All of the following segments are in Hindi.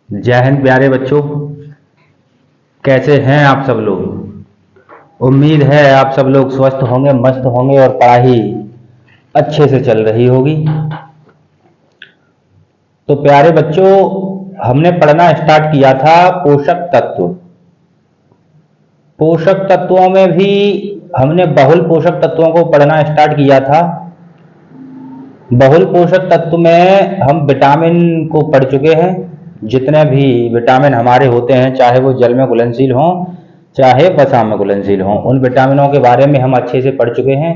जय हिंद प्यारे बच्चों। कैसे हैं आप सब लोग। उम्मीद है आप सब लोग स्वस्थ होंगे, मस्त होंगे और पढ़ाई अच्छे से चल रही होगी। तो प्यारे बच्चों, हमने पढ़ना स्टार्ट किया था पोषक तत्व। पोषक तत्वों में भी हमने बहुल पोषक तत्वों को पढ़ना स्टार्ट किया था। बहुल पोषक तत्व में हम विटामिन को पढ़ चुके हैं। जितने भी विटामिन हमारे होते हैं, चाहे वो जल में घुलनशील हों चाहे वसा में घुलनशील हों, उन विटामिनों के बारे में हम अच्छे से पढ़ चुके हैं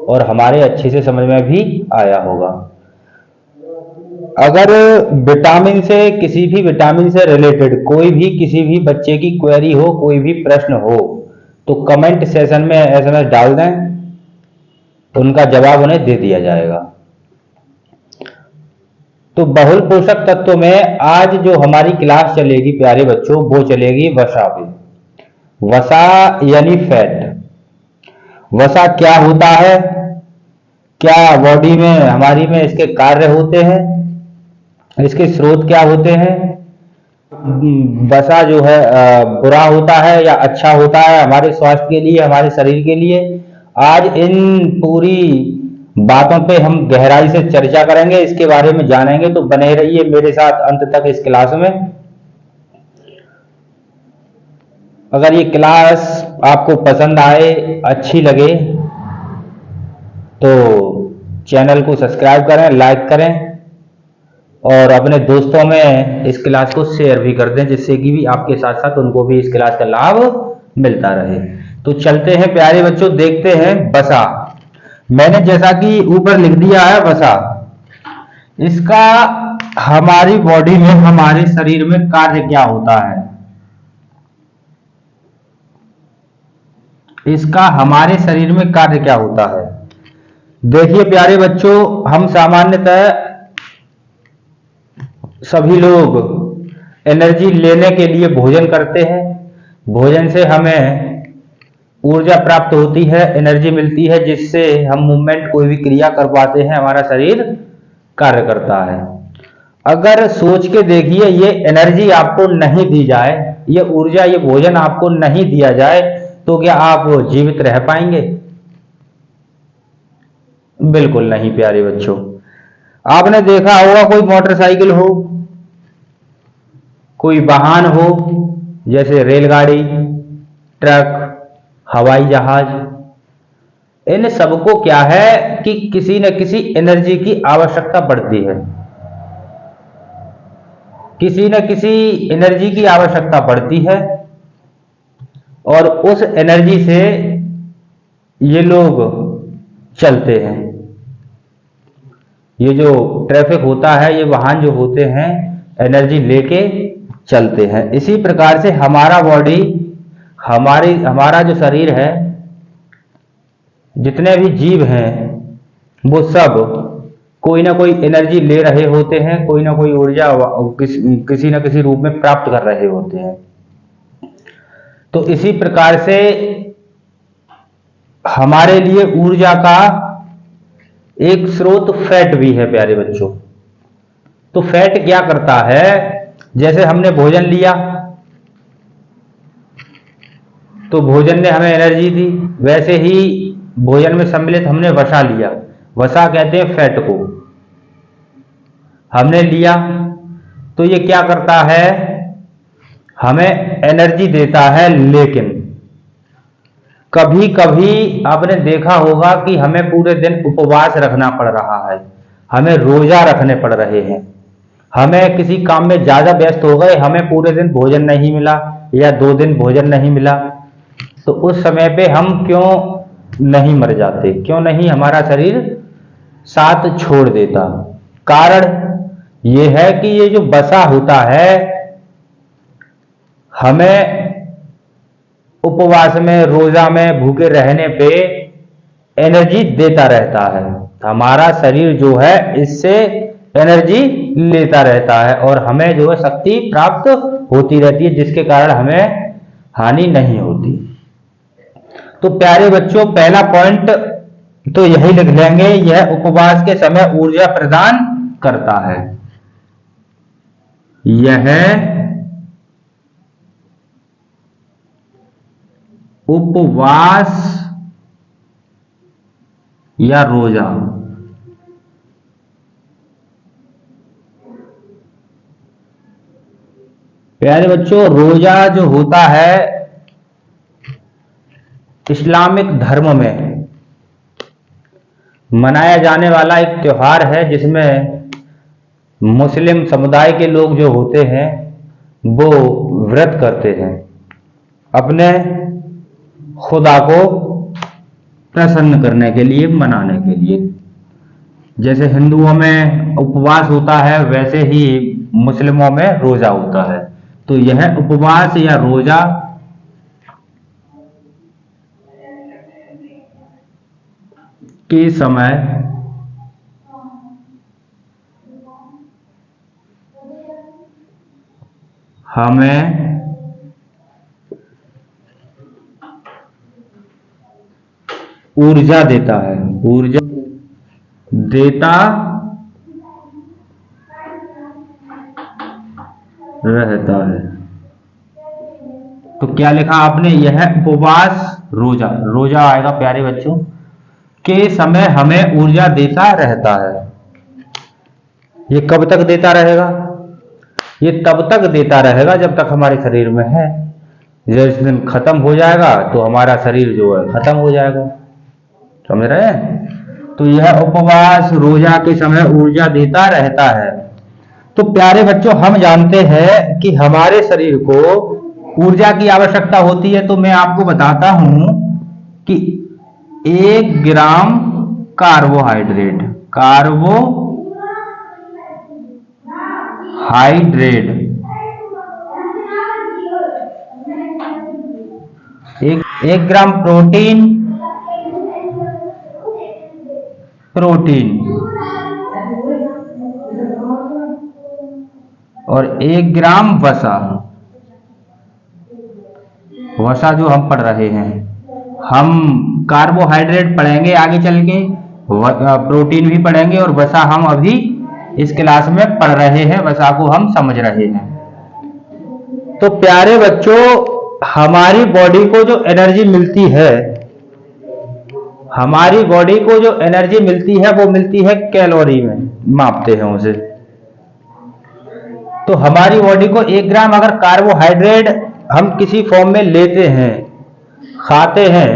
और हमारे अच्छे से समझ में भी आया होगा। अगर विटामिन से, किसी भी विटामिन से रिलेटेड कोई भी किसी भी बच्चे की क्वेरी हो, कोई भी प्रश्न हो, तो कमेंट सेशन में एसएमएस डाल दें, उनका जवाब उन्हें दे दिया जाएगा। तो बहुल पोषक तत्व में आज जो हमारी क्लास चलेगी प्यारे बच्चों, वो चलेगी वसा पे। वसा यानी फैट। वसा क्या होता है, क्या बॉडी में हमारी में इसके कार्य होते हैं, इसके स्रोत क्या होते हैं, वसा जो है बुरा होता है या अच्छा होता है हमारे स्वास्थ्य के लिए, हमारे शरीर के लिए। आज इन पूरी बातों पे हम गहराई से चर्चा करेंगे, इसके बारे में जानेंगे। तो बने रहिए मेरे साथ अंत तक इस क्लास में। अगर ये क्लास आपको पसंद आए, अच्छी लगे, तो चैनल को सब्सक्राइब करें, लाइक करें और अपने दोस्तों में इस क्लास को शेयर भी कर दें, जिससे कि भी आपके साथ साथ उनको भी इस क्लास का लाभ मिलता रहे। तो चलते हैं प्यारे बच्चों, देखते हैं वसा। मैंने जैसा कि ऊपर लिख दिया है वसा, इसका हमारी बॉडी में, हमारे शरीर में कार्य क्या होता है, इसका हमारे शरीर में कार्य क्या होता है। देखिए प्यारे बच्चों, हम सामान्यतः सभी लोग एनर्जी लेने के लिए भोजन करते हैं। भोजन से हमें ऊर्जा प्राप्त होती है, एनर्जी मिलती है, जिससे हम मूवमेंट, कोई भी क्रिया कर पाते हैं, हमारा शरीर कार्य करता है। अगर सोच के देखिए, ये एनर्जी आपको नहीं दी जाए, ये ऊर्जा, ये भोजन आपको नहीं दिया जाए, तो क्या आप जीवित रह पाएंगे? बिल्कुल नहीं प्यारे बच्चों। आपने देखा होगा, कोई मोटरसाइकिल हो, कोई वाहन हो, जैसे रेलगाड़ी, ट्रक, हवाई जहाज, इन सबको क्या है कि किसी न किसी एनर्जी की आवश्यकता पड़ती है। किसी न किसी एनर्जी की आवश्यकता पड़ती है और उस एनर्जी से ये लोग चलते हैं। ये जो ट्रैफिक होता है, ये वाहन जो होते हैं, एनर्जी लेके चलते हैं। इसी प्रकार से हमारा बॉडी, हमारा जो शरीर है, जितने भी जीव हैं, वो सब कोई ना कोई एनर्जी ले रहे होते हैं, कोई ना कोई ऊर्जा किसी न किसी रूप में प्राप्त कर रहे होते हैं। तो इसी प्रकार से हमारे लिए ऊर्जा का एक स्रोत फैट भी है प्यारे बच्चों। तो फैट क्या करता है, जैसे हमने भोजन लिया तो भोजन ने हमें एनर्जी दी, वैसे ही भोजन में सम्मिलित हमने वसा लिया। वसा कहते हैं फैट को, हमने लिया तो ये क्या करता है, हमें एनर्जी देता है। लेकिन कभी कभी आपने देखा होगा कि हमें पूरे दिन उपवास रखना पड़ रहा है, हमें रोजा रखने पड़ रहे हैं, हमें किसी काम में ज्यादा व्यस्त हो गए, हमें पूरे दिन भोजन नहीं मिला या 2 दिन भोजन नहीं मिला, तो उस समय पे हम क्यों नहीं मर जाते, क्यों नहीं हमारा शरीर साथ छोड़ देता? कारण ये है कि ये जो वसा होता है, हमें उपवास में, रोजा में, भूखे रहने पे एनर्जी देता रहता है। हमारा शरीर जो है इससे एनर्जी लेता रहता है और हमें जो है शक्ति प्राप्त होती रहती है, जिसके कारण हमें हानि नहीं होती। तो प्यारे बच्चों, पहला पॉइंट तो यही लिख लेंगे, यह उपवास के समय ऊर्जा प्रदान करता है। यह उपवास या रोजा। प्यारे बच्चों, रोजा जो होता है इस्लामिक धर्म में मनाया जाने वाला एक त्योहार है, जिसमें मुस्लिम समुदाय के लोग जो होते हैं वो व्रत करते हैं अपने खुदा को प्रसन्न करने के लिए, मनाने के लिए। जैसे हिंदुओं में उपवास होता है, वैसे ही मुस्लिमों में रोजा होता है। तो यह उपवास या रोजा के समय हमें ऊर्जा देता है, ऊर्जा देता रहता है। तो क्या लिखा आपने? यह उपवास रोजा, रोजा आएगा प्यारे बच्चों, के समय हमें ऊर्जा देता रहता है। ये कब तक देता रहेगा? ये तब तक देता रहेगा जब तक हमारे शरीर में है। जिस दिन खत्म हो जाएगा तो हमारा शरीर जो है खत्म हो जाएगा। समझ रहे हैं? तो यह उपवास रोजा के समय ऊर्जा देता रहता है। तो प्यारे बच्चों, हम जानते हैं कि हमारे शरीर को ऊर्जा की आवश्यकता होती है। तो मैं आपको बताता हूं कि 1 ग्राम कार्बोहाइड्रेट, एक ग्राम प्रोटीन और 1 ग्राम वसा जो हम पढ़ रहे हैं। हम कार्बोहाइड्रेट पढ़ेंगे आगे चल के, प्रोटीन भी पढ़ेंगे, और वसा हम अभी इस क्लास में पढ़ रहे हैं, वसा को हम समझ रहे हैं। तो प्यारे बच्चों, हमारी बॉडी को जो एनर्जी मिलती है, हमारी बॉडी को जो एनर्जी मिलती है वो मिलती है कैलोरी में, मापते हैं उसे। तो हमारी बॉडी को 1 ग्राम अगर कार्बोहाइड्रेट हम किसी फॉर्म में लेते हैं, खाते हैं,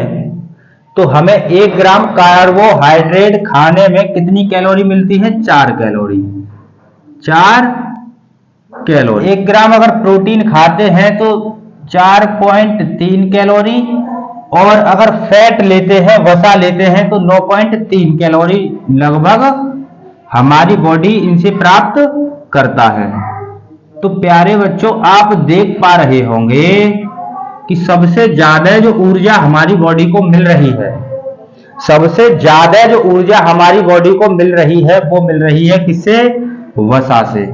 तो हमें 1 ग्राम कार्बोहाइड्रेट खाने में कितनी कैलोरी मिलती है? 4 कैलोरी। 1 ग्राम अगर प्रोटीन खाते हैं तो 4.3 कैलोरी, और अगर फैट लेते हैं, वसा लेते हैं, तो 9.3 कैलोरी लगभग हमारी बॉडी इनसे प्राप्त करता है। तो प्यारे बच्चों, आप देख पा रहे होंगे कि सबसे ज्यादा जो ऊर्जा हमारी बॉडी को मिल रही है, सबसे ज्यादा जो ऊर्जा हमारी बॉडी को मिल रही है वो मिल रही है किससे? वसा से।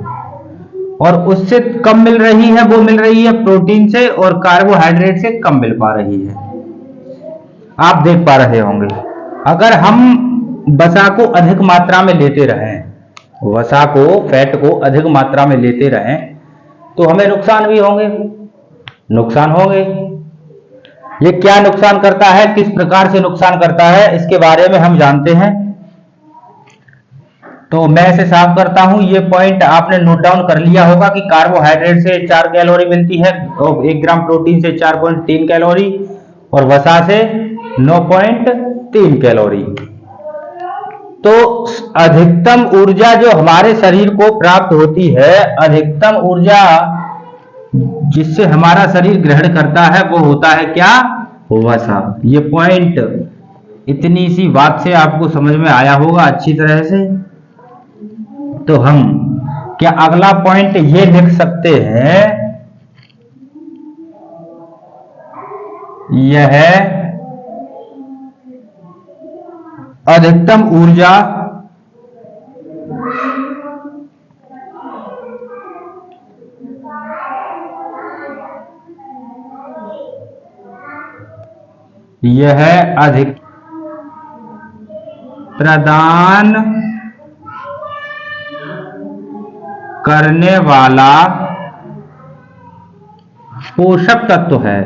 और उससे कम मिल रही है, वो मिल रही है प्रोटीन से, और कार्बोहाइड्रेट से कम मिल पा रही है। आप देख पा रहे होंगे। अगर हम वसा को अधिक मात्रा में लेते रहें, वसा को, फैट को अधिक मात्रा में लेते रहें, तो हमें नुकसान भी होंगे, नुकसान होंगे। ये क्या नुकसान करता है, किस प्रकार से नुकसान करता है, इसके बारे में हम जानते हैं। तो मैं इसे साफ करता हूं। ये पॉइंट आपने नोट डाउन कर लिया होगा कि कार्बोहाइड्रेट से 4 कैलोरी मिलती है, और 1 ग्राम प्रोटीन से 4.3 कैलोरी, और वसा से 9.3 कैलोरी। तो अधिकतम ऊर्जा जो हमारे शरीर को प्राप्त होती है, अधिकतम ऊर्जा जिससे हमारा शरीर ग्रहण करता है, वो होता है क्या? वसा। ये पॉइंट, इतनी सी बात से आपको समझ में आया होगा अच्छी तरह से। तो हम क्या अगला पॉइंट ये लिख सकते हैं, यह अधिकतम ऊर्जा यह अधिक प्रदान करने वाला पोषक तत्व है।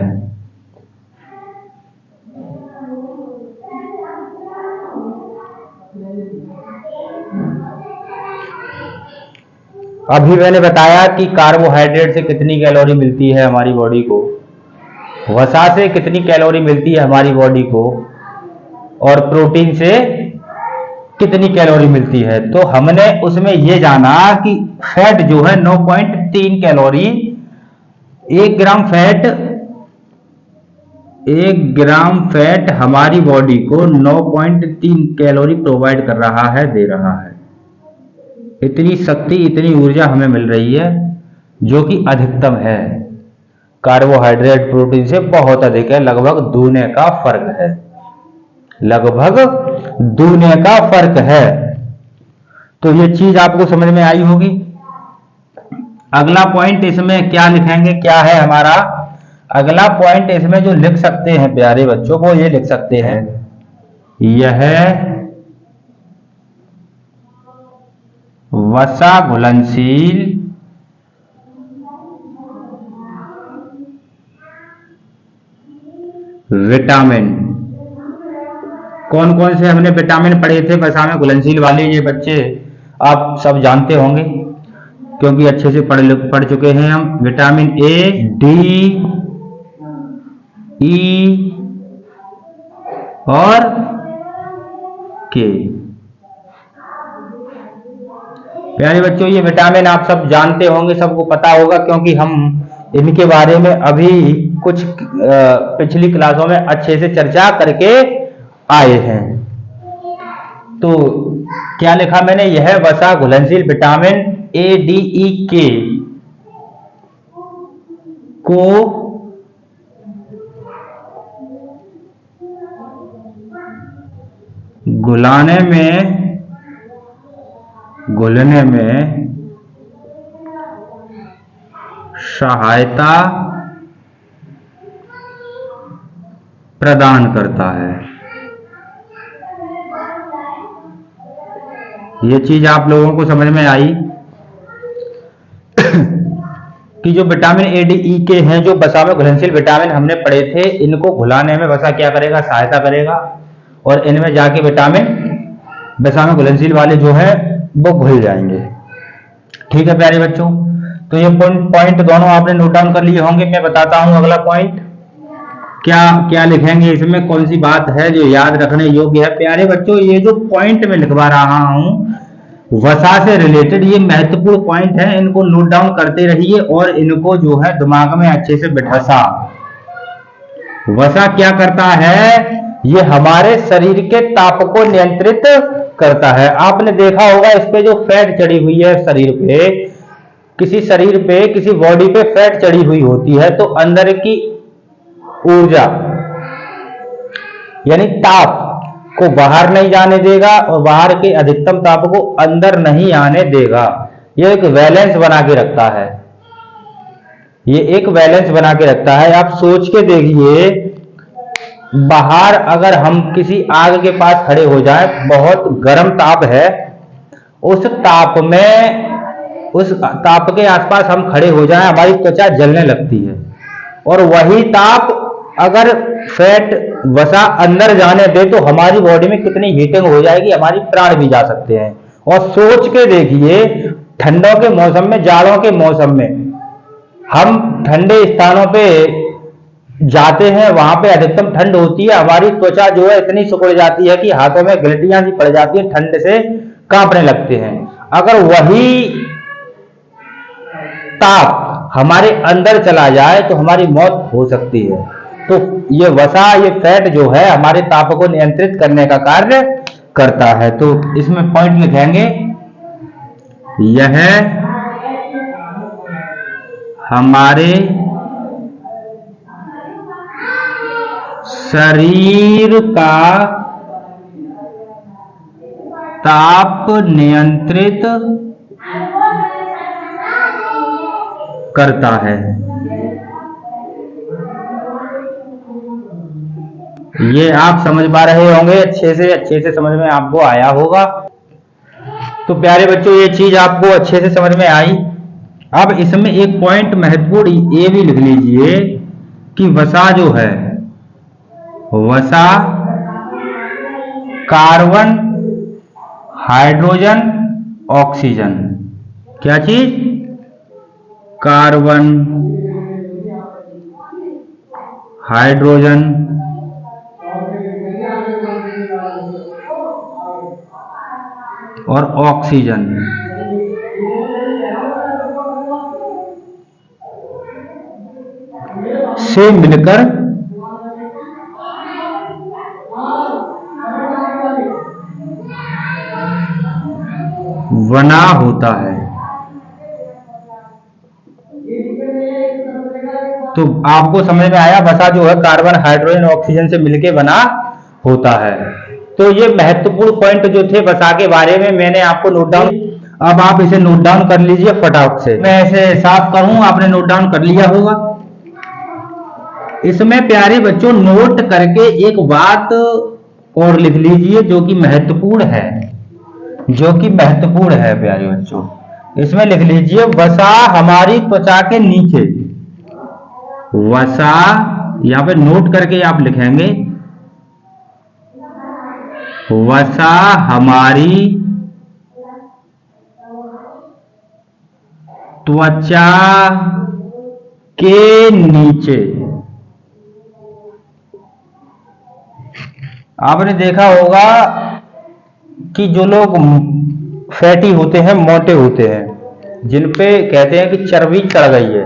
अभी मैंने बताया कि कार्बोहाइड्रेट से कितनी कैलोरी मिलती है हमारी बॉडी को, वसा से कितनी कैलोरी मिलती है हमारी बॉडी को, और प्रोटीन से कितनी कैलोरी मिलती है। तो हमने उसमें ये जाना कि फैट जो है 9.3 कैलोरी, 1 ग्राम फैट हमारी बॉडी को 9.3 कैलोरी प्रोवाइड कर रहा है, दे रहा है। इतनी शक्ति, इतनी ऊर्जा हमें मिल रही है, जो कि अधिकतम है। कार्बोहाइड्रेट प्रोटीन से बहुत अधिक है, लगभग दूने का फर्क है, लगभग दूने का फर्क है। तो ये चीज आपको समझ में आई होगी। अगला पॉइंट इसमें क्या लिखेंगे, क्या है हमारा अगला पॉइंट? इसमें जो लिख सकते हैं प्यारे बच्चों, वो ये लिख सकते हैं, यह वसा घुलनशील विटामिन। कौन कौन से हमने विटामिन पढ़े थे वसा में घुलनशील वाले? ये बच्चे आप सब जानते होंगे, क्योंकि अच्छे से पढ़ चुके हैं हम। विटामिन ए, डी, ई और के। प्यारे बच्चों, ये विटामिन आप सब जानते होंगे, सबको पता होगा, क्योंकि हम इनके बारे में अभी कुछ पिछली क्लासों में अच्छे से चर्चा करके आए हैं। तो क्या लिखा मैंने? यह वसा घुलनशील विटामिन ए, डी, ई, के को घुलने में सहायता प्रदान करता है। ये चीज आप लोगों को समझ में आई कि जो विटामिन ए, डी, ई, के हैं, जो वसा में घुलनशील विटामिन हमने पढ़े थे, इनको घुलाने में वसा क्या करेगा? सहायता करेगा, और इनमें जाके विटामिन वसा में घुलनशील वाले जो है वो घुल जाएंगे। ठीक है प्यारे बच्चों, तो ये पॉइंट दोनों आपने नोट डाउन कर लिए होंगे। मैं बताता हूं अगला पॉइंट क्या क्या लिखेंगे इसमें, कौन सी बात है जो याद रखने योग्य है। प्यारे बच्चों, ये जो पॉइंट मैं लिखवा रहा हूं वसा से रिलेटेड, ये महत्वपूर्ण पॉइंट है, इनको नोट डाउन करते रहिए और इनको जो है दिमाग में अच्छे से बिठा। वसा क्या करता है? ये हमारे शरीर के ताप को नियंत्रित करता है। आपने देखा होगा इस पे जो फैट चढ़ी हुई है शरीर पे, किसी बॉडी पे फैट चढ़ी हुई होती है, तो अंदर की ऊर्जा यानी ताप को बाहर नहीं जाने देगा और बाहर के अधिकतम ताप को अंदर नहीं आने देगा। ये एक बैलेंस बना के रखता है, ये एक बैलेंस बना के रखता है। आप सोच के देखिए, बाहर अगर हम किसी आग के पास खड़े हो जाएं, बहुत गर्म ताप है, उस ताप के आसपास हम खड़े हो जाएं, हमारी त्वचा जलने लगती है। और वही ताप अगर फैट वसा अंदर जाने दे तो हमारी बॉडी में कितनी हीटिंग हो जाएगी, हमारी प्राण भी जा सकते हैं। और सोच के देखिए, ठंडों के मौसम में, जाड़ों के मौसम में हम ठंडे स्थानों पे जाते हैं, वहां पे अधिकतम ठंड होती है, हमारी त्वचा जो है इतनी सिकुड़ जाती है कि हाथों में गिलटियां सी पड़ जाती है, ठंड से कांपने लगते हैं। अगर वही ताप हमारे अंदर चला जाए तो हमारी मौत हो सकती है। तो ये वसा, ये फैट जो है हमारे ताप को नियंत्रित करने का कार्य करता है। तो इसमें पॉइंट लिखेंगे, यह हमारे शरीर का ताप नियंत्रित करता है। ये आप समझ पा रहे होंगे, अच्छे से समझ में आपको आया होगा। तो प्यारे बच्चों, ये चीज आपको अच्छे से समझ में आई अब इसमें एक पॉइंट महत्वपूर्ण ये भी लिख लीजिए कि वसा जो है, वसा कार्बन, हाइड्रोजन, ऑक्सीजन, क्या चीज? कार्बन, हाइड्रोजन और ऑक्सीजन से मिलकर बना होता है। तो आपको समझ में आया, वसा जो है कार्बन, हाइड्रोजन, ऑक्सीजन से मिलकर बना होता है। तो ये महत्वपूर्ण पॉइंट जो थे वसा के बारे में मैंने आपको नोट डाउन, अब आप इसे नोट डाउन कर लीजिए फटाफट से। मैं इसे साफ करूं, आपने नोट डाउन कर लिया होगा। इसमें प्यारे बच्चों नोट करके एक बात और लिख लीजिए जो कि महत्वपूर्ण है, जो कि महत्वपूर्ण है प्यारे बच्चों। इसमें लिख लीजिए वसा हमारी त्वचा के नीचे, वसा यहां पे नोट करके आप लिखेंगे, वसा हमारी त्वचा के नीचे। आपने देखा होगा कि जो लोग फैटी होते हैं, मोटे होते हैं, जिन पे कहते हैं कि चर्बी चढ़ गई है,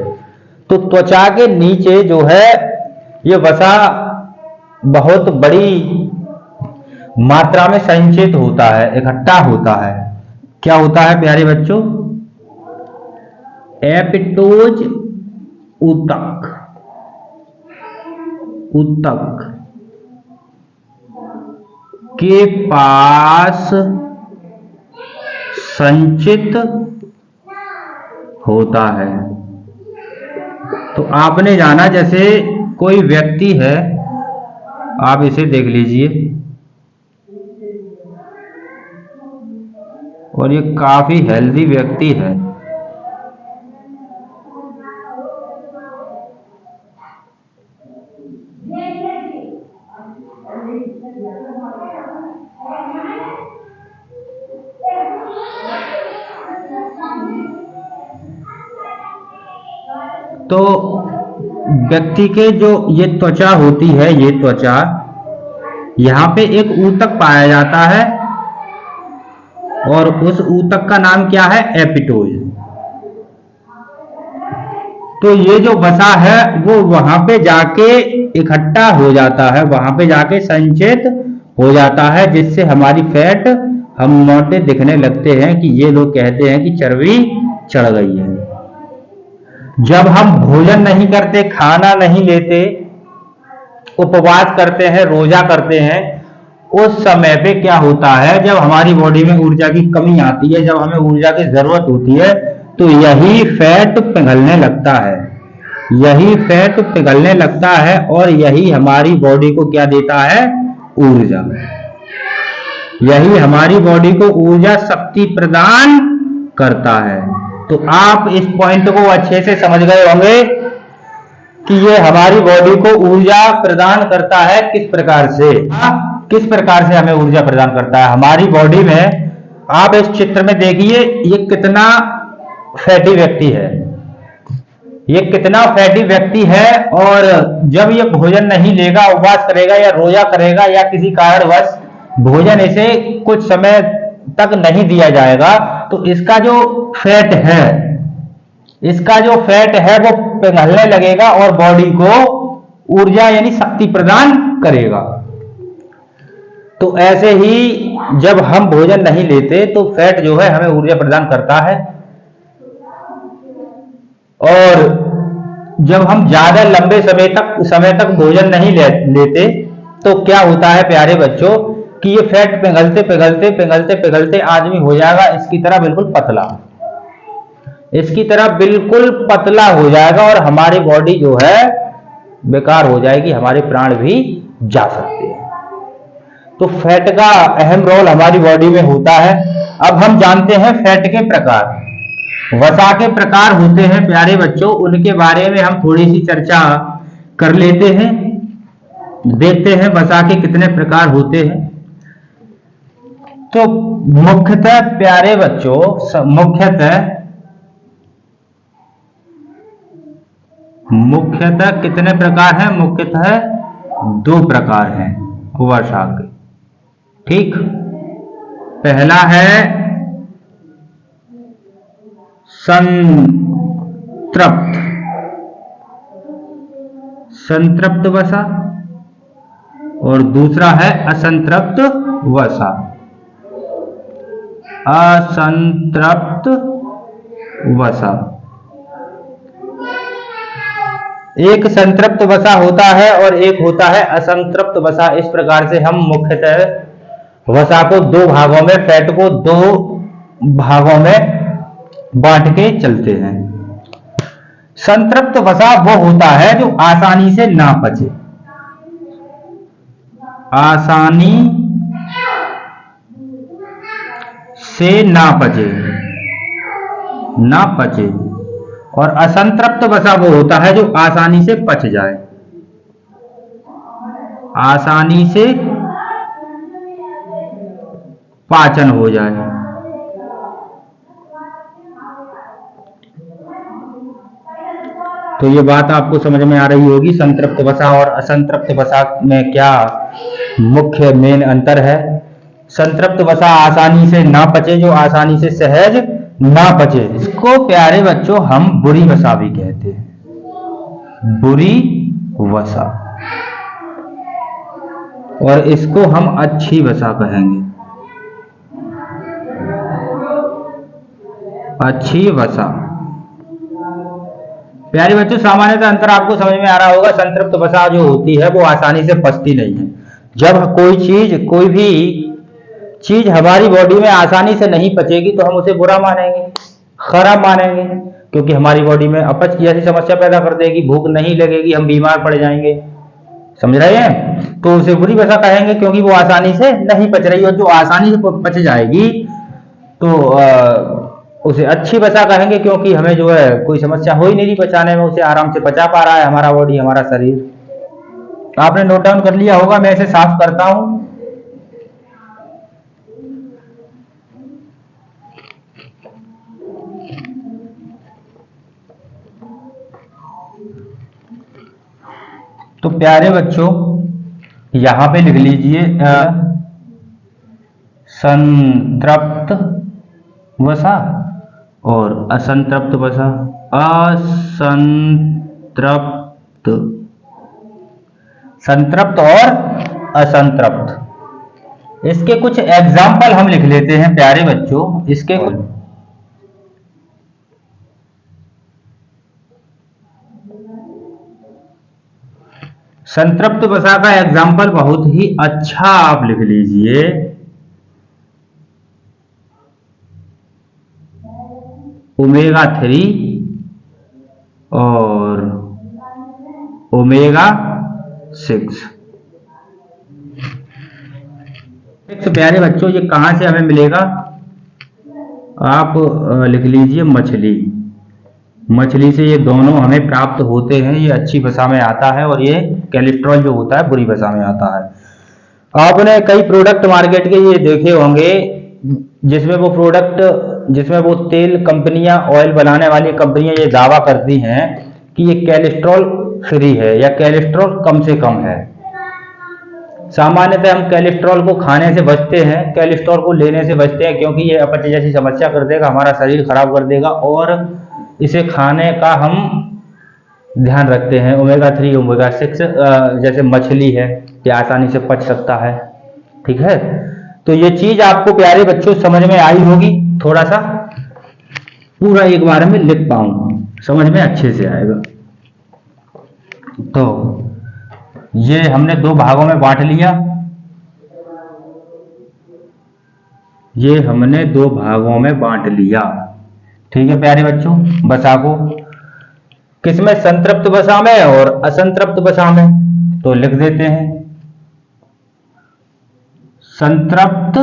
तो त्वचा के नीचे जो है ये वसा बहुत बड़ी मात्रा में संचित होता है, इकट्ठा होता है। क्या होता है प्यारे बच्चों? एपिटोज ऊतक, ऊतक के पास संचित होता है। तो आपने जाना जैसे कोई व्यक्ति है, आप इसे देख लीजिए और ये काफी हेल्दी व्यक्ति है। तो व्यक्ति के जो ये त्वचा होती है, ये त्वचा, यहां पे एक ऊतक पाया जाता है और उस ऊतक का नाम क्या है? एपिटोज। तो ये जो वसा है वो वहां पे जाके इकट्ठा हो जाता है, वहां पे जाके संचित हो जाता है, जिससे हमारी फैट, हम मोटे दिखने लगते हैं, कि ये लोग कहते हैं कि चर्बी चढ़ गई है। जब हम भोजन नहीं करते, खाना नहीं लेते, उपवास करते हैं, रोजा करते हैं, उस समय पे क्या होता है, जब हमारी बॉडी में ऊर्जा की कमी आती है, जब हमें ऊर्जा की जरूरत होती है, तो यही फैट पिघलने लगता है, यही फैट पिघलने लगता है और यही हमारी बॉडी को क्या देता है? ऊर्जा। यही हमारी बॉडी को ऊर्जा, शक्ति प्रदान करता है। तो आप इस पॉइंट को अच्छे से समझ गए होंगे कि ये हमारी बॉडी को ऊर्जा प्रदान करता है। किस प्रकार से? किस प्रकार से हमें ऊर्जा प्रदान करता है हमारी बॉडी में? आप इस चित्र में देखिए, ये कितना फैटी व्यक्ति है, ये कितना फैटी व्यक्ति है। और जब ये भोजन नहीं लेगा, उपवास करेगा या रोजा करेगा, या किसी कारणवश भोजन इसे कुछ समय तक नहीं दिया जाएगा, तो इसका जो फैट है, इसका जो फैट है वो पिघलने लगेगा और बॉडी को ऊर्जा यानी शक्ति प्रदान करेगा। तो ऐसे ही जब हम भोजन नहीं लेते तो फैट जो है हमें ऊर्जा प्रदान करता है, और जब हम ज्यादा लंबे समय तक भोजन नहीं लेते तो क्या होता है प्यारे बच्चों कि ये फैट पिघलते पिघलते पिघलते पिघलते आदमी हो जाएगा इसकी तरह बिल्कुल पतला, इसकी तरह बिल्कुल पतला हो जाएगा और हमारी बॉडी जो है बेकार हो जाएगी, हमारे प्राण भी जा सकते हैं। तो फैट का अहम रोल हमारी बॉडी में होता है। अब हम जानते हैं फैट के प्रकार। वसा के प्रकार होते हैं प्यारे बच्चों, उनके बारे में हम थोड़ी सी चर्चा कर लेते हैं। देखते हैं वसा के कितने प्रकार होते हैं। तो मुख्यतः प्यारे बच्चों, मुख्यतः कितने प्रकार हैं? मुख्यतः 2 प्रकार हैं वसा के। ठीक, पहला है संतृप्त वसा और दूसरा है असंतृप्त वसा। असंतृप्त वसा, एक संतृप्त वसा होता है और एक होता है असंतृप्त वसा। इस प्रकार से हम मुख्यतः वसा को 2 भागों में, फैट को 2 भागों में बांट के चलते हैं। संतृप्त वसा वो होता है जो आसानी से ना पचे, आसानी से ना पचे। और असंतृप्त वसा वो होता है जो आसानी से पच जाए, आसानी से पाचन हो जाए। तो ये बात आपको समझ में आ रही होगी, संतृप्त वसा और असंतृप्त वसा में क्या मुख्य मेन अंतर है। संतृप्त वसा आसानी से ना पचे, जो आसानी से सहज ना पचे, इसको प्यारे बच्चों हम बुरी वसा भी कहते हैं, बुरी वसा। और इसको हम अच्छी वसा कहेंगे, अच्छी वसा। प्यारे बच्चों, सामान्यतः अंतर आपको समझ में आ रहा होगा। संतृप्त वसा जो होती है वो आसानी से पचती नहीं है। जब कोई भी चीज हमारी बॉडी में आसानी से नहीं पचेगी तो हम उसे बुरा मानेंगे, खराब मानेंगे, क्योंकि हमारी बॉडी में अपच की ऐसी समस्या पैदा कर देगी, भूख नहीं लगेगी, हम बीमार पड़ जाएंगे। समझ रहे हैं? तो उसे बुरी वसा कहेंगे क्योंकि वो आसानी से नहीं पच रही। और जो आसानी से पच जाएगी तो उसे अच्छी वसा कहेंगे, क्योंकक्योंकि हमें जो है कोई समस्या हो ही नहीं रही पचाने में, उसे आराम से पचा पा रहा है हमारा बॉडी, हमारा शरीर। आपने नोट डाउन कर लिया होगा, मैं इसे साफ करता हूं। तो प्यारे बच्चों, यहां पे लिख लीजिए संतृप्त वसा और असंतृप्त वसा। संतृप्त और असंतृप्त, इसके कुछ एग्जाम्पल हम लिख लेते हैं प्यारे बच्चों। इसके कुछ संतृप्त वसा का एग्जाम्पल बहुत ही अच्छा आप लिख लीजिए, ओमेगा 3 और ओमेगा 6। प्यारे बच्चों, ये कहां से हमें मिलेगा? आप लिख लीजिए मछली से ये दोनों हमें प्राप्त होते हैं। ये अच्छी वसा में आता है और ये कोलेस्ट्रॉल जो होता है बुरी वसा में आता है। आपने कई प्रोडक्ट मार्केट के ये देखे होंगे जिसमें वो तेल कंपनियां, ऑयल बनाने वाली कंपनियां ये दावा करती हैं कि ये कोलेस्ट्रॉल फ्री है या कोलेस्ट्रॉल कम से कम है। सामान्यतः हम कोलेस्ट्रॉल को खाने से बचते हैं, कोलेस्ट्रॉल को लेने से बचते हैं, क्योंकि ये अपच जैसी समस्या कर देगा, हमारा शरीर खराब कर देगा। और इसे खाने का हम ध्यान रखते हैं। ओमेगा 3 ओमेगा 6 जैसे मछली है, ये आसानी से पच सकता है। ठीक है, तो ये चीज आपको प्यारे बच्चों समझ में आई होगी। थोड़ा सा पूरा एक बार में लिख पाऊंगा, समझ में अच्छे से आएगा। तो ये हमने 2 भागों में बांट लिया, ये हमने 2 भागों में बांट लिया। ठीक है प्यारे बच्चों, वसा को किसमें? संतृप्त वसा में और असंतृप्त वसा में। तो लिख देते हैं, संतृप्त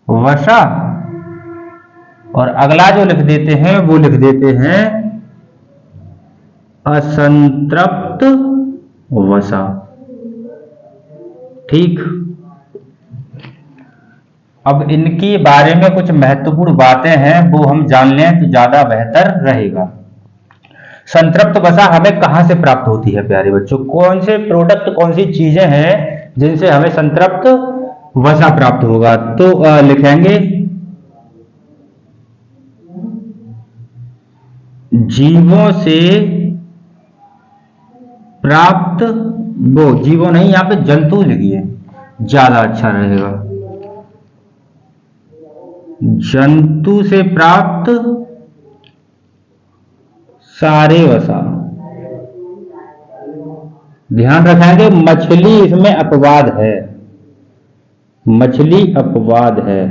वसा और अगला जो लिख देते हैं वो लिख देते हैं असंतृप्त वसा। ठीक, अब इनके बारे में कुछ महत्वपूर्ण बातें हैं, वो हम जान लें तो ज्यादा बेहतर रहेगा। संतृप्त वसा हमें कहां से प्राप्त होती है प्यारे बच्चों? कौन से प्रोडक्ट, कौन सी चीजें हैं जिनसे हमें संतृप्त वसा प्राप्त होगा? तो लिखेंगे जीवों से प्राप्त, वो जीवों नहीं, यहां पे जंतु लिखिए, ज्यादा अच्छा रहेगा। जंतु से प्राप्त सारे वसा। ध्यान रखेंगे मछली इसमें अपवाद है, मछली अपवाद है,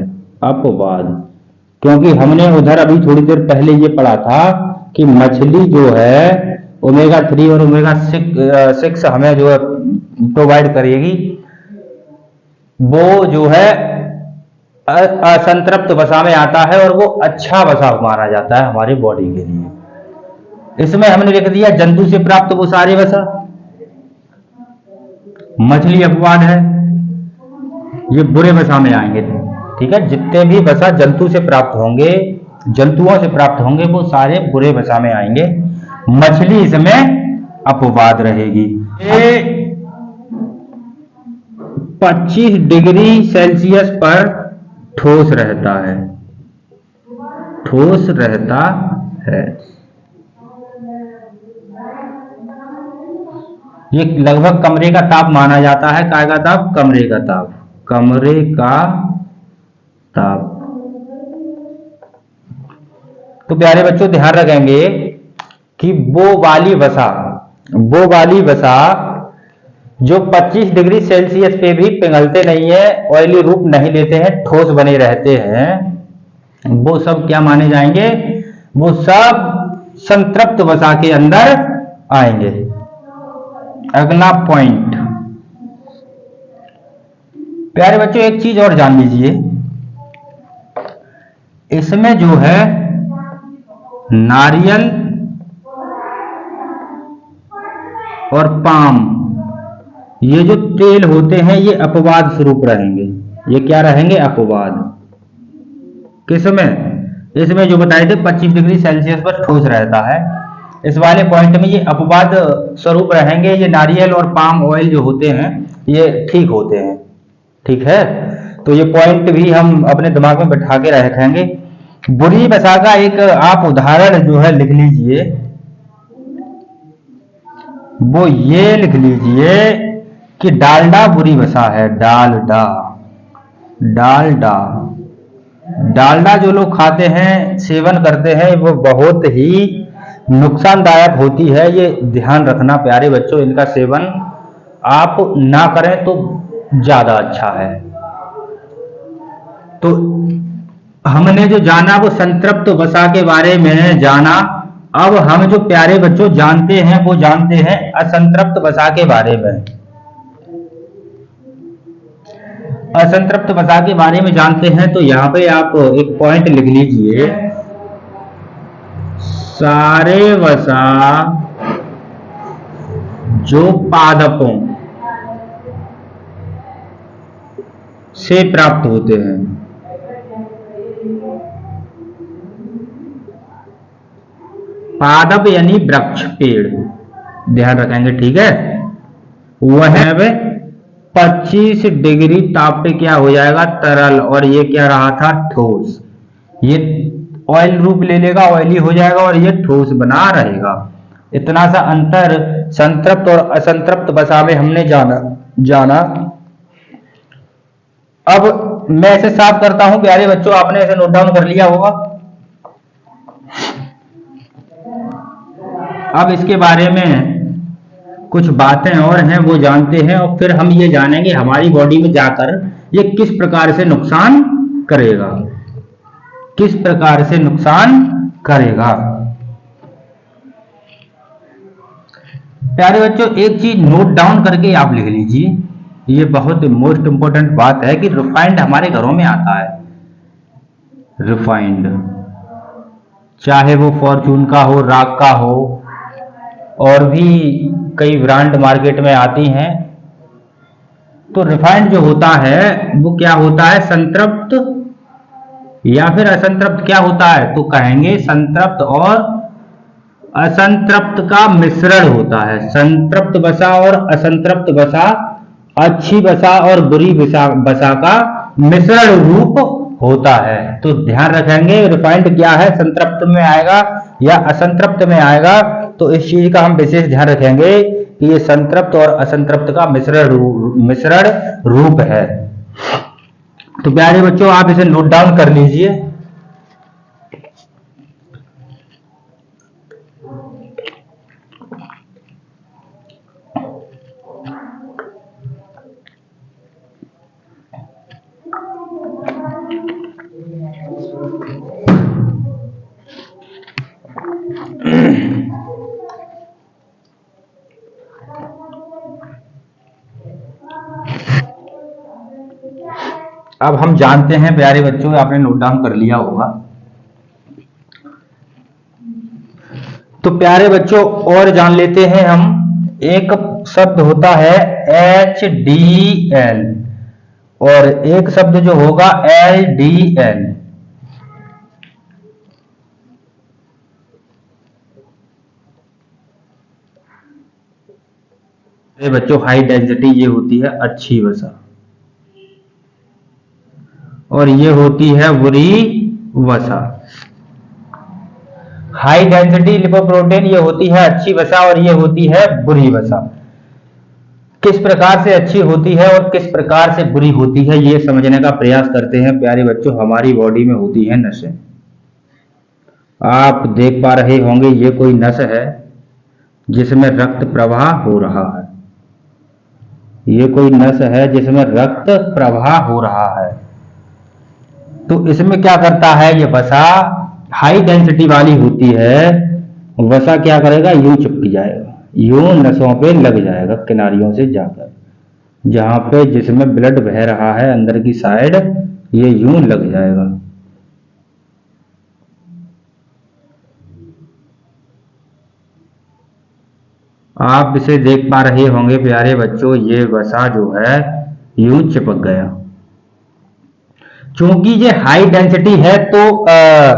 अपवाद, क्योंकि हमने उधर अभी थोड़ी देर पहले ये पढ़ा था कि मछली जो है ओमेगा 3 और ओमेगा 6 हमें जो है प्रोवाइड करेगी, वो जो है असंतृप्त वसा में आता है और वो अच्छा वसा माना जाता है हमारी बॉडी के लिए। इसमें हमने लिख दिया जंतु से प्राप्त वो सारे वसा, मछली अपवाद है, ये बुरे वसा में आएंगे। ठीक है, जितने भी वसा जंतु से प्राप्त होंगे, जंतुओं से प्राप्त होंगे, वो सारे बुरे वसा में आएंगे, मछली इसमें अपवाद रहेगी। ये 25 डिग्री सेल्सियस पर ठोस रहता है, ठोस रहता है। ये लगभग कमरे का ताप माना जाता है। काय का ताप? कमरे का ताप, कमरे का ताप। तो प्यारे बच्चों ध्यान रखेंगे कि वो वाली वसा जो 25 डिग्री सेल्सियस पे भी पिघलते नहीं है, ऑयली रूप नहीं लेते हैं, ठोस बने रहते हैं, वो सब क्या माने जाएंगे? वो सब संतृप्त वसा के अंदर आएंगे। अगला पॉइंट प्यारे बच्चों, एक चीज और जान लीजिए, इसमें जो है नारियल और पाम, ये जो तेल होते हैं ये अपवाद स्वरूप रहेंगे। ये क्या रहेंगे? अपवाद। किसमें? इसमें जो बताए थे 25 डिग्री सेल्सियस पर ठोस रहता है, इस वाले पॉइंट में ये अपवाद स्वरूप रहेंगे। ये नारियल और पाम ऑयल जो होते हैं ये ठीक होते हैं। ठीक है, तो ये पॉइंट भी हम अपने दिमाग में बैठा के रखेंगे। बुरी वसा का एक आप उदाहरण जो है लिख लीजिए, वो ये लिख लीजिए कि डालडा बुरी वसा है। डालडा, डालडा, डालडा जो लोग खाते हैं, सेवन करते हैं, वो बहुत ही नुकसानदायक होती है। ये ध्यान रखना प्यारे बच्चों, इनका सेवन आप ना करें तो ज्यादा अच्छा है। तो हमने जो जाना वो संतृप्त वसा के बारे में जाना। अब हम जो प्यारे बच्चों जानते हैं वो जानते हैं असंतृप्त वसा के बारे में। असंतृप्त वसा के बारे में जानते हैं तो यहां पे आप एक पॉइंट लिख लीजिए, सारे वसा जो पादपों से प्राप्त होते हैं, पादप यानी वृक्ष, पेड़, ध्यान रखेंगे। ठीक है, वह 25 डिग्री ताप पे क्या हो जाएगा? तरल, और ये क्या रहा था? ठोस। ये ऑयल रूप ले लेगा, ऑयली हो जाएगा और ये ठोस बना रहेगा। इतना सा अंतर संतृप्त और असंतृप्त वसा में हमने जाना। अब मैं इसे साफ करता हूं प्यारे बच्चों, आपने इसे नोट डाउन कर लिया होगा। अब इसके बारे में कुछ बातें और हैं वो जानते हैं, और फिर हम ये जानेंगे हमारी बॉडी में जाकर ये किस प्रकार से नुकसान करेगा, किस प्रकार से नुकसान करेगा। प्यारे बच्चों एक चीज नोट डाउन करके आप लिख लीजिए, ये बहुत मोस्ट इंपॉर्टेंट बात है कि रिफाइंड हमारे घरों में आता है। रिफाइंड चाहे वो फॉर्चून का हो, राग का हो, और भी कई ब्रांड मार्केट में आती हैं। तो रिफाइंड जो होता है वो क्या होता है, संतृप्त या फिर असंतृप्त क्या होता है, तो कहेंगे संतृप्त और असंतृप्त का मिश्रण होता है। संतृप्त वसा और असंतृप्त वसा, अच्छी वसा और बुरी वसा का मिश्रण रूप होता है। तो ध्यान रखेंगे रिफाइंड क्या है, संतृप्त में आएगा या असंतृप्त में आएगा, तो इस चीज का हम विशेष ध्यान रखेंगे कि ये संतृप्त और असंतृप्त का मिश्रण रूप है। तो प्यारे बच्चों आप इसे नोट डाउन कर लीजिए। अब हम जानते हैं प्यारे बच्चों, आपने नोट डाउन कर लिया होगा। तो प्यारे बच्चों और जान लेते हैं हम। एक शब्द होता है HDL और एक शब्द जो होगा LDL। बच्चों हाई डेंसिटी ये होती है अच्छी वसा और ये होती है बुरी वसा। हाई डेंसिटी लिपोप्रोटीन ये होती है अच्छी वसा और ये होती है बुरी वसा। किस प्रकार से अच्छी होती है और किस प्रकार से बुरी होती है ये समझने का प्रयास करते हैं। प्यारे बच्चों हमारी बॉडी में होती है नसें। आप देख पा रहे होंगे ये कोई नस है जिसमें रक्त प्रवाह हो रहा है। ये कोई नस है जिसमें रक्त प्रवाह हो रहा है। तो इसमें क्या करता है, ये वसा हाई डेंसिटी वाली होती है। वसा क्या करेगा, यूं चिपक जाएगा, यूं नसों पे लग जाएगा किनारियों से जाकर, जहां पे जिसमें ब्लड बह रहा है अंदर की साइड, ये यूं लग जाएगा। आप इसे देख पा रहे होंगे प्यारे बच्चों, ये वसा जो है यूं चिपक गया। चूंकि ये हाई डेंसिटी है तो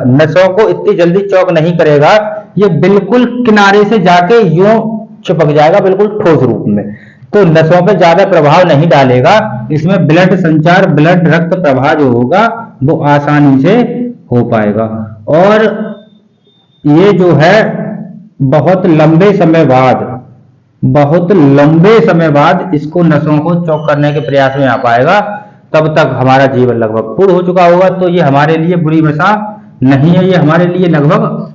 नसों को इतनी जल्दी चौक नहीं करेगा, ये बिल्कुल किनारे से जाके यूं चिपक जाएगा बिल्कुल ठोस रूप में। तो नसों पे ज्यादा प्रभाव नहीं डालेगा। इसमें ब्लड संचार, ब्लड रक्त प्रवाह जो होगा वो आसानी से हो पाएगा। और ये जो है बहुत लंबे समय बाद इसको नसों को चौक करने के प्रयास में आ पाएगा। तब तक हमारा जीवन लगभग पूर्ण हो चुका होगा। तो ये हमारे लिए बुरी वसा नहीं है, ये हमारे लिए लगभग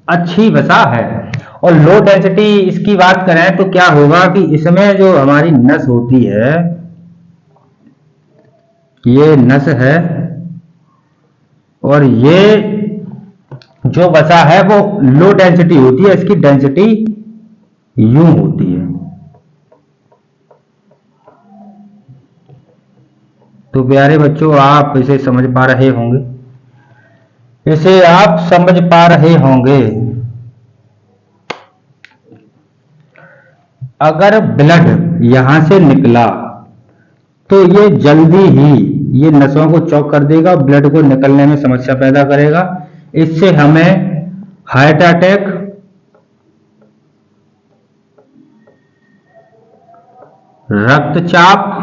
अच्छी वसा है। और लो डेंसिटी इसकी बात करें तो क्या होगा कि इसमें जो हमारी नस होती है, ये नस है और ये जो वसा है वो लो डेंसिटी होती है, इसकी डेंसिटी यूं होती है। तो प्यारे बच्चों आप इसे समझ पा रहे होंगे, इसे आप समझ पा रहे होंगे। अगर ब्लड यहां से निकला तो ये जल्दी ही ये नसों को चौक कर देगा, ब्लड को निकलने में समस्या पैदा करेगा। इससे हमें हार्ट अटैक, रक्तचाप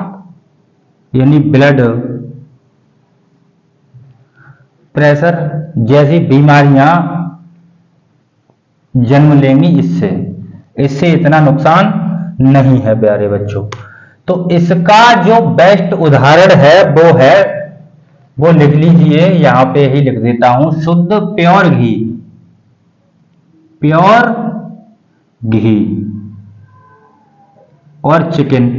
यानी ब्लड प्रेशर जैसी बीमारियां जन्म लेंगी। इससे इतना नुकसान नहीं है प्यारे बच्चों। तो इसका जो बेस्ट उदाहरण है वो लिख लीजिए, यहां पे ही लिख देता हूं, शुद्ध प्योर घी। प्योर घी और चिकन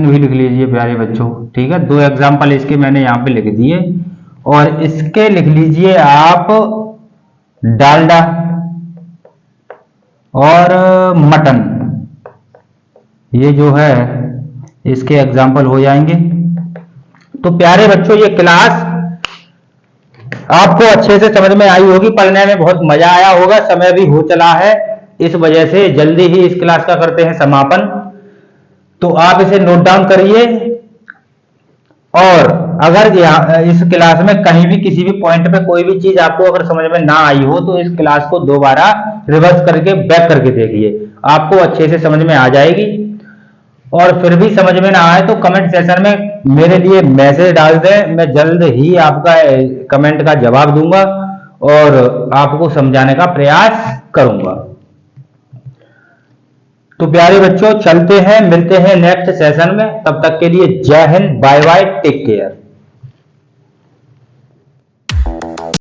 भी लिख लीजिए प्यारे बच्चों, ठीक है। 2 एग्जाम्पल इसके मैंने यहां पे लिख दिए। और इसके लिख लीजिए आप डालडा और मटन, ये जो है इसके एग्जाम्पल हो जाएंगे। तो प्यारे बच्चों ये क्लास आपको अच्छे से समझ में आई होगी, पढ़ने में बहुत मजा आया होगा। समय भी हो चला है, इस वजह से जल्दी ही इस क्लास का करते हैं समापन। तो आप इसे नोट डाउन करिए, और अगर इस क्लास में कहीं भी किसी भी पॉइंट पे कोई भी चीज आपको अगर समझ में ना आई हो तो इस क्लास को दोबारा रिवर्स करके बैक करके देखिए, आपको अच्छे से समझ में आ जाएगी। और फिर भी समझ में ना आए तो कमेंट सेक्शन में मेरे लिए मैसेज डाल दें, मैं जल्द ही आपका कमेंट का जवाब दूंगा और आपको समझाने का प्रयास करूंगा। तो प्यारे बच्चों, चलते हैं, मिलते हैं नेक्स्ट सेशन में। तब तक के लिए जय Hind, bye bye, take care.